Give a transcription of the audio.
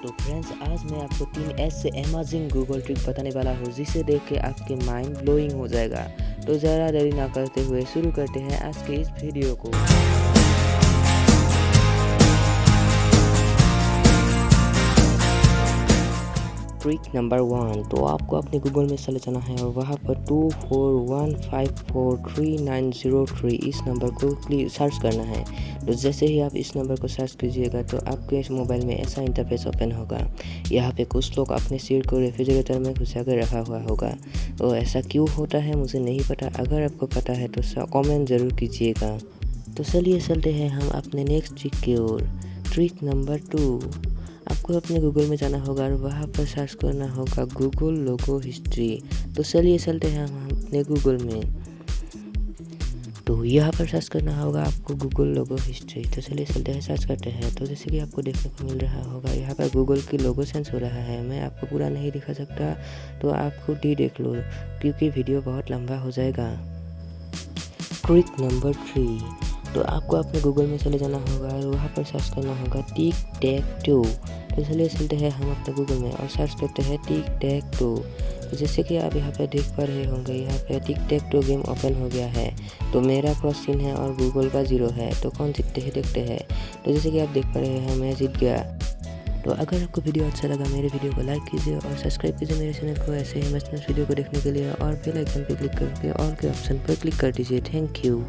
तो फ्रेंड्स, आज मैं आपको 3 ऐसे अमेजिंग गूगल ट्रिक बताने वाला हूँ जिसे देख के आपके माइंड ब्लोइंग हो जाएगा। तो ज़रा देरी ना करते हुए शुरू करते हैं आज के इस वीडियो को। ट्रिक नंबर 1, तो आपको अपने गूगल में चले जाना है और वहाँ पर 2415433903 इस नंबर को सर्च करना है। तो जैसे ही आप इस नंबर को सर्च कीजिएगा तो आपके इस मोबाइल में ऐसा इंटरफेस ओपन होगा। यहाँ पे कुछ लोग अपने सिर को रेफ्रिजरेटर में घुसा कर रखा हुआ होगा। तो ऐसा क्यों होता है मुझे नहीं पता, अगर आपको पता है तो कमेंट ज़रूर कीजिएगा। तो चलिए चलते हैं हम अपने नेक्स्ट ट्रिक की ओर। ट्रिक नंबर 2, आपको अपने गूगल में जाना होगा और वहाँ पर सर्च करना होगा गूगल लोगो हिस्ट्री। तो चलिए चलते हैं हम अपने गूगल में। तो यहाँ पर सर्च करना होगा आपको गूगल लोगो हिस्ट्री। तो चलिए चलते हैं, सर्च करते हैं। तो जैसे कि आपको देखने को मिल रहा होगा यहाँ पर गूगल की लोगो सेंस हो रहा है। मैं आपको पूरा नहीं दिखा सकता, तो आप खुद ही देख लो क्योंकि वीडियो बहुत लंबा हो जाएगा। ट्रिक नंबर 3, तो आपको अपने गूगल में चले जाना होगा और वहाँ पर सर्च करना होगा टिक टैक टू। तो चलिए चलते हैं हम अपने गूगल में और सर्च करते हैं टिक टैक टू। तो जैसे कि आप यहाँ पे देख पा रहे होंगे, यहाँ पे टिक टैक टू गेम ओपन हो गया है। तो मेरा क्रॉस चिन्ह है और गूगल का 0 है। तो कौन जीतते हैं देखते हैं। तो जैसे कि आप देख पा रहे हैं, मैं जीत गया। तो अगर आपको वीडियो अच्छा लगा, मेरे वीडियो को लाइक कीजिए और सब्सक्राइब कीजिए मेरे चैनल को ऐसे ही मस्त वीडियो को देखने के लिए, और बेल आइकन पर क्लिक करके ऑल के ऑप्शन पर क्लिक कर दीजिए। Thank you.